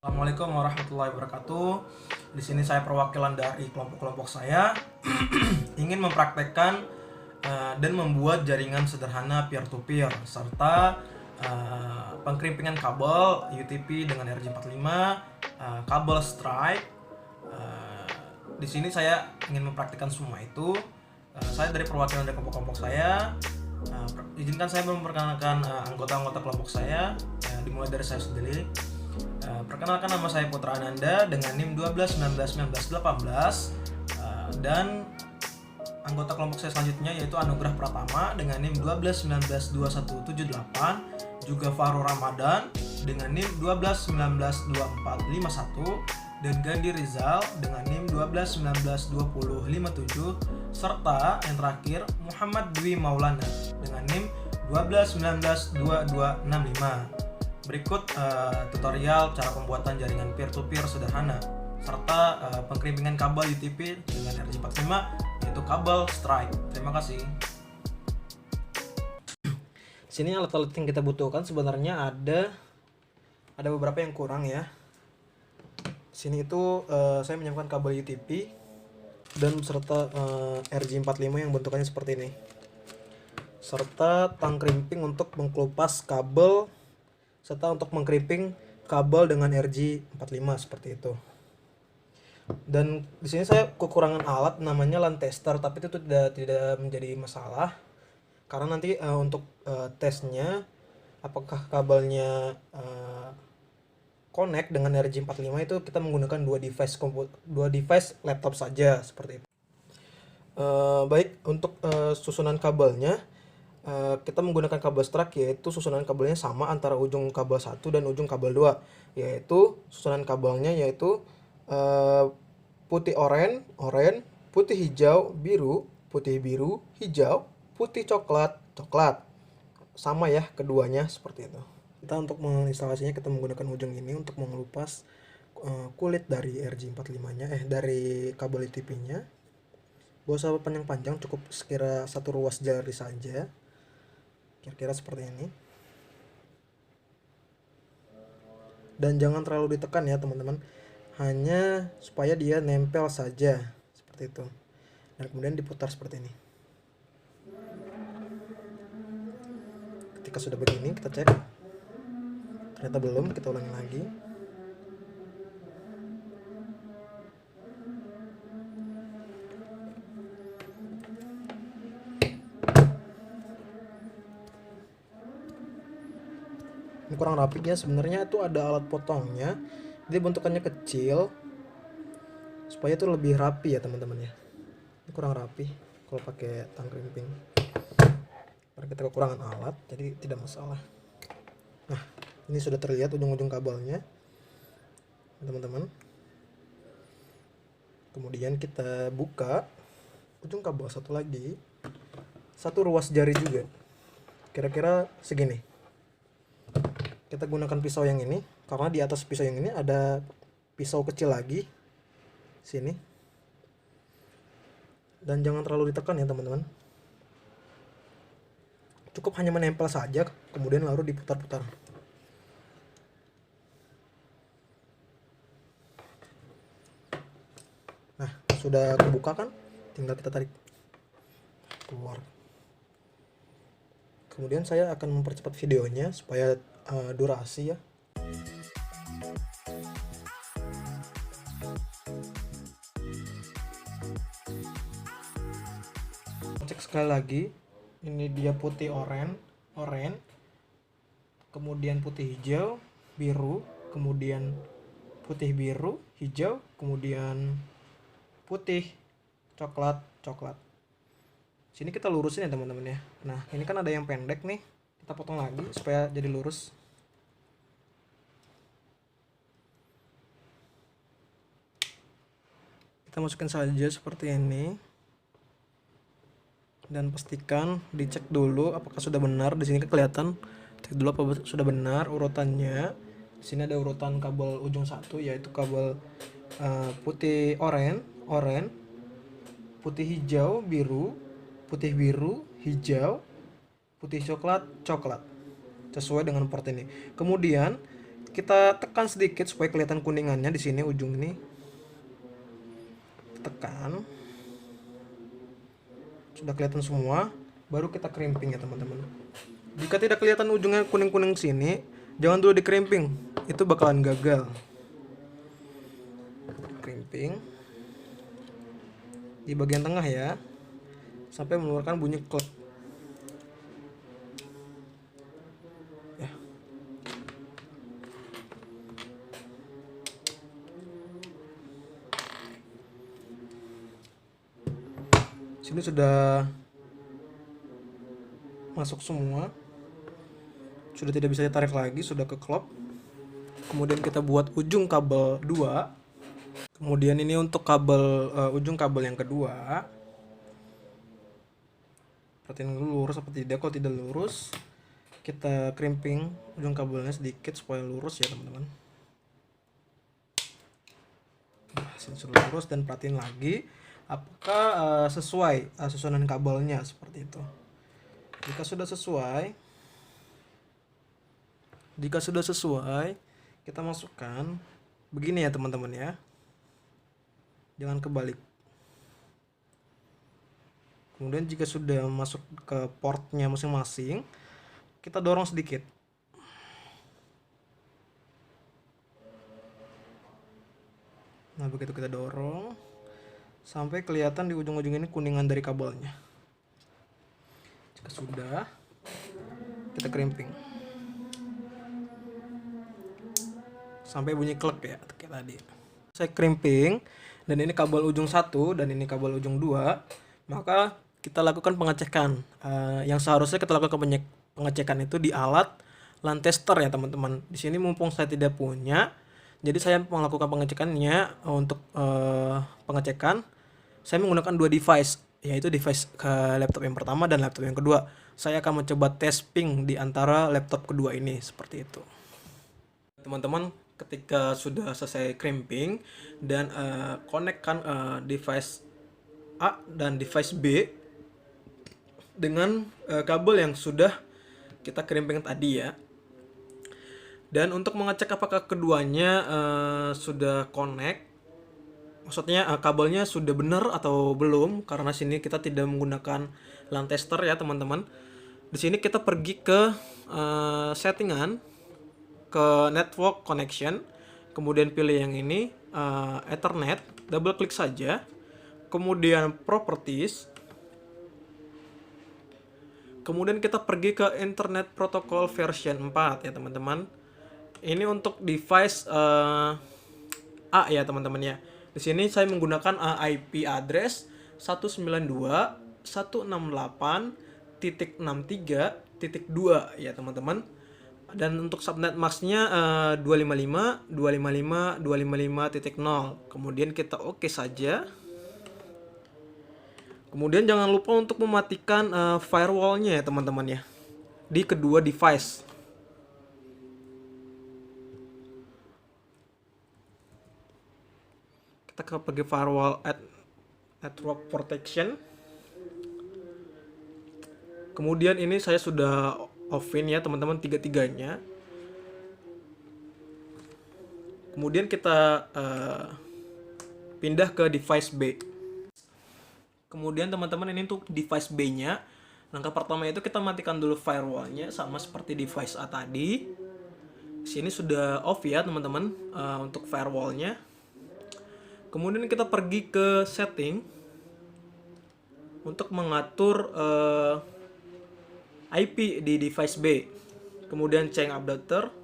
Assalamualaikum warahmatullahi wabarakatuh. Di sini saya perwakilan dari kelompok-kelompok saya ingin mempraktekkan dan membuat jaringan sederhana peer-to-peer serta pengkrimpingan kabel UTP dengan RJ45, kabel Stripe. Di sini saya ingin mempraktikkan semua itu. Saya dari perwakilan dari kelompok-kelompok saya. Izinkan saya memperkenalkan anggota-anggota kelompok saya. Dimulai dari saya sendiri. Perkenalkan, nama saya Putra Ananda dengan NIM 12191918 dan anggota kelompok saya selanjutnya yaitu Anugrah Pratama dengan NIM 12192178, juga Fahru Ramadan dengan NIM 12192451 dan Gandhi Rizal dengan NIM 12192057, serta yang terakhir Muhammad Dwi Maulana dengan NIM 12192265. Berikut tutorial cara pembuatan jaringan peer-to-peer sederhana serta pengkrimpingan kabel UTP dengan RJ45 yaitu kabel Stripe. Terima kasih. Di sini alat-alat yang kita butuhkan sebenarnya ada beberapa yang kurang ya. Di sini itu saya menyiapkan kabel UTP dan beserta RJ45 yang bentukannya seperti ini, serta tang krimping untuk mengkelupas kabel serta untuk mengkrimping kabel dengan RJ45 seperti itu. Dan di sini saya kekurangan alat namanya LAN tester, tapi itu tidak menjadi masalah karena nanti untuk tesnya apakah kabelnya connect dengan RJ45 itu kita menggunakan dua device laptop saja seperti itu. Baik, untuk susunan kabelnya kita menggunakan kabel Stripe, yaitu susunan kabelnya sama antara ujung kabel 1 dan ujung kabel 2, yaitu susunan kabelnya yaitu putih oranye, putih hijau, biru, putih biru, hijau, putih coklat, sama ya keduanya seperti itu. Kita untuk menginstalasinya kita menggunakan ujung ini untuk mengelupas kulit dari RJ45-nya, dari kabel UTP-nya. Gak usah panjang-panjang, cukup sekira satu ruas jari saja, kira-kira seperti ini. Dan jangan terlalu ditekan ya teman-teman, hanya supaya dia nempel saja seperti itu. Dan kemudian diputar seperti ini. Ketika sudah begini kita cek, ternyata belum, kita ulangi lagi. Ini kurang rapi ya, sebenarnya itu ada alat potongnya, jadi bentukannya kecil supaya itu lebih rapi ya teman-teman ya. Ini kurang rapi kalau pakai tang krimping karena kita kekurangan alat, jadi tidak masalah. Nah, ini sudah terlihat ujung-ujung kabelnya teman-teman. Kemudian kita buka ujung kabel satu lagi, satu ruas jari juga, kira-kira segini. Kita gunakan pisau yang ini karena di atas pisau yang ini ada pisau kecil lagi sini, dan jangan terlalu ditekan ya teman-teman, cukup hanya menempel saja kemudian lalu diputar-putar. Nah, sudah kebuka kan, tinggal kita tarik keluar. Kemudian saya akan mempercepat videonya supaya durasi ya. Cek sekali lagi, ini dia putih oranye, kemudian putih hijau, biru, kemudian putih biru, hijau, kemudian putih coklat. Sini kita lurusin ya teman-teman ya. Nah, ini kan ada yang pendek nih, kita potong lagi supaya jadi lurus. Kita masukkan saja seperti ini dan pastikan dicek dulu apakah sudah benar. Di sini kelihatan, cek dulu apa sudah benar urutannya. Di sini ada urutan kabel ujung satu yaitu kabel putih oranye, putih hijau, biru, putih biru, hijau, putih coklat, sesuai dengan port ini. Kemudian kita tekan sedikit supaya kelihatan kuningannya di sini ujung ini. Tekan. Sudah kelihatan semua, baru kita crimping ya teman-teman. Jika tidak kelihatan ujungnya kuning-kuning sini, jangan dulu di crimping, itu bakalan gagal. Crimping di bagian tengah ya, sampai mengeluarkan bunyi klek. Ya. Sini sudah masuk semua, sudah tidak bisa ditarik lagi, sudah keklop. Kemudian kita buat ujung kabel 2. Kemudian ini untuk kabel ujung kabel yang kedua. Perhatiin dulu lurus apa tidak. Kalau tidak lurus, kita crimping ujung kabelnya sedikit supaya lurus ya teman-teman. Nah, sini sudah lurus, dan perhatiin lagi apakah sesuai susunan kabelnya seperti itu. Jika sudah sesuai, kita masukkan begini ya teman-teman ya. Jangan kebalik. Kemudian jika sudah masuk ke portnya masing-masing, kita dorong sedikit. Nah, begitu kita dorong sampai kelihatan di ujung-ujung ini kuningan dari kabelnya. Jika sudah, kita crimping sampai bunyi klek ya kayak tadi. Saya crimping, dan ini kabel ujung 1 dan ini kabel ujung 2, maka kita lakukan pengecekan. Yang seharusnya kita lakukan pengecekan itu di alat LAN tester ya teman-teman. Di sini mumpung saya tidak punya, jadi saya melakukan pengecekannya. Untuk pengecekan saya menggunakan 2 device, yaitu device ke laptop yang pertama dan laptop yang kedua. Saya akan mencoba tes ping di antara laptop kedua ini, seperti itu. Teman-teman, ketika sudah selesai crimping dan konekkan device A dan device B dengan kabel yang sudah kita crimping tadi ya. Dan untuk mengecek apakah keduanya sudah connect, maksudnya kabelnya sudah benar atau belum, karena sini kita tidak menggunakan LAN tester ya teman-teman. Di sini kita pergi ke settingan, ke network connection, kemudian pilih yang ini Ethernet, double klik saja, kemudian properties, kemudian kita pergi ke Internet Protocol version 4 ya teman-teman. Ini untuk device A ya teman-teman ya. Di sini saya menggunakan IP address 192.168.63.2 ya teman-teman. Dan untuk subnet masknya 255.255.255.0. Kemudian kita oke saja. Kemudian jangan lupa untuk mematikan firewallnya ya teman-teman ya, di kedua device. Kita pergi firewall network protection. Kemudian ini saya sudah offin ya teman-teman tiga-tiganya. Kemudian kita pindah ke device B. Kemudian teman-teman, ini untuk device B-nya. Langkah pertama itu kita matikan dulu firewallnya, sama seperti device A tadi. Sini sudah off ya teman-teman untuk firewallnya. Kemudian kita pergi ke setting untuk mengatur IP di device B. Kemudian change adapter.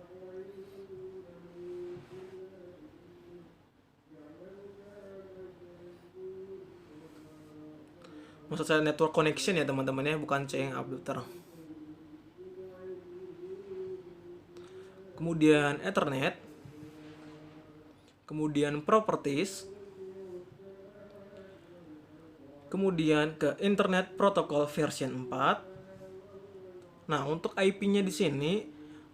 Maksud saya network connection ya teman-teman ya, bukan change adapter. Kemudian Ethernet. Kemudian properties. Kemudian ke Internet Protocol version 4. Nah, untuk IP-nya di sini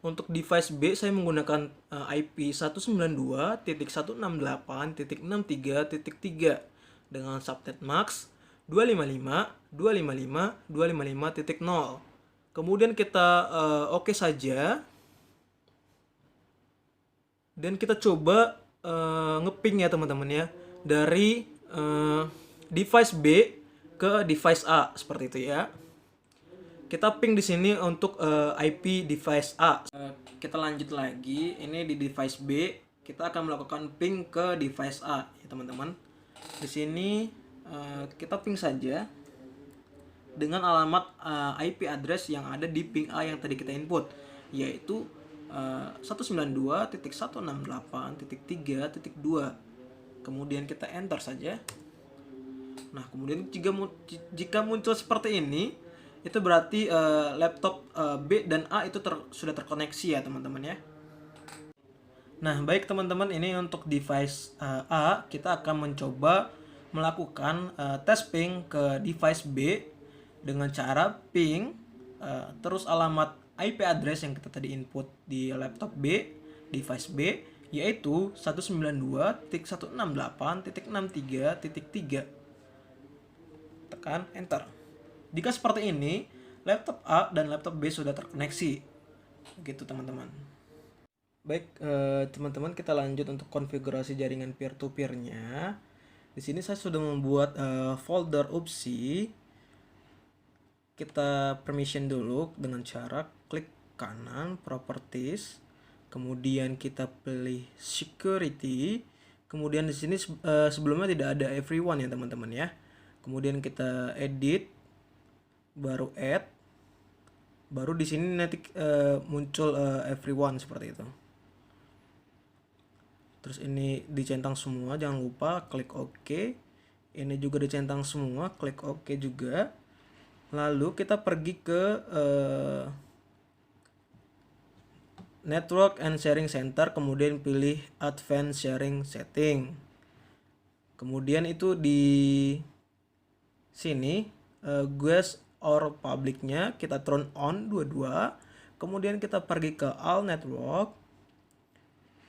untuk device B saya menggunakan IP 192.168.63.3 dengan subnet max 255.255.255.0. Kemudian kita oke saja. Dan kita coba ngeping ya teman-teman ya, dari device B ke device A seperti itu ya. Kita ping di sini untuk IP device A. Kita lanjut lagi, ini di device B kita akan melakukan ping ke device A ya teman-teman. Di sini kita ping saja dengan alamat IP address yang ada di ping A yang tadi kita input, yaitu 192.168.3.2. Kemudian kita enter saja. Nah, kemudian jika muncul seperti ini, itu berarti laptop B dan A itu sudah terkoneksi ya teman-teman ya. Nah, baik teman-teman, ini untuk device A, kita akan mencoba melakukan tes ping ke device B dengan cara ping terus alamat IP address yang kita tadi input di laptop B, device B, yaitu 192.168.63.3. Tekan enter. Jika seperti ini, laptop A dan laptop B sudah terkoneksi. Begitu teman-teman. Baik, teman-teman, kita lanjut untuk konfigurasi jaringan peer-to-peer-nya. Di sini saya sudah membuat folder opsi. Kita permission dulu dengan cara klik kanan properties, kemudian kita pilih security, kemudian di sini sebelumnya tidak ada everyone ya teman-teman ya. Kemudian kita edit, baru add, baru di sini nanti muncul everyone seperti itu. Terus ini dicentang semua, jangan lupa klik OK. Ini juga dicentang semua, klik OK juga. Lalu kita pergi ke Network and Sharing Center, kemudian pilih Advanced Sharing Setting. Kemudian itu di sini guest or public-nya kita turn on dua-dua. Kemudian kita pergi ke All Network.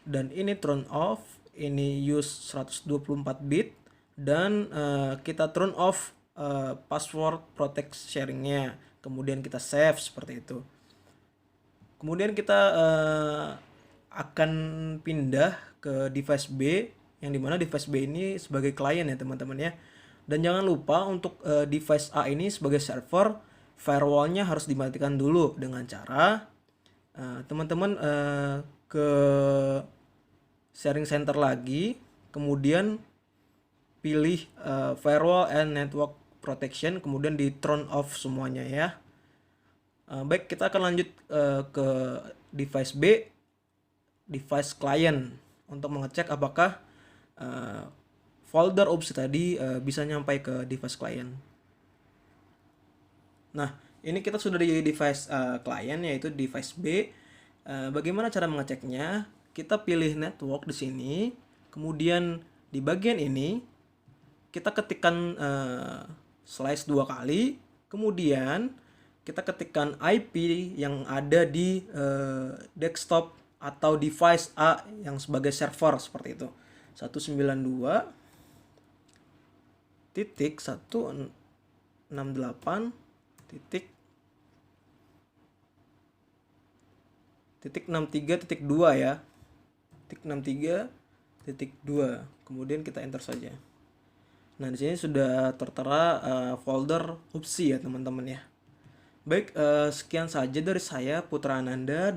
Dan ini turn off, ini use 124 bit. Dan kita turn off password protect sharingnya, kemudian kita save seperti itu. Kemudian kita akan pindah ke device B, yang dimana device B ini sebagai klien ya teman-teman ya. Dan jangan lupa untuk device A ini sebagai server, firewallnya harus dimatikan dulu dengan cara teman-teman ke sharing center lagi, kemudian pilih firewall and network protection, kemudian di turn off semuanya ya. Baik, kita akan lanjut ke device B, device client, untuk mengecek apakah folder opsi tadi bisa nyampai ke device client. Nah, ini kita sudah di device client, yaitu device B. Bagaimana cara mengeceknya? Kita pilih network di sini, kemudian di bagian ini kita ketikkan slash 2 kali, kemudian kita ketikkan IP yang ada di desktop atau device A yang sebagai server seperti itu. 192.168.63.2 ya. 63.2. Kemudian kita enter saja. Nah, di sini sudah tertera folder opsi ya teman-teman ya. Baik, sekian saja dari saya, Putra Ananda.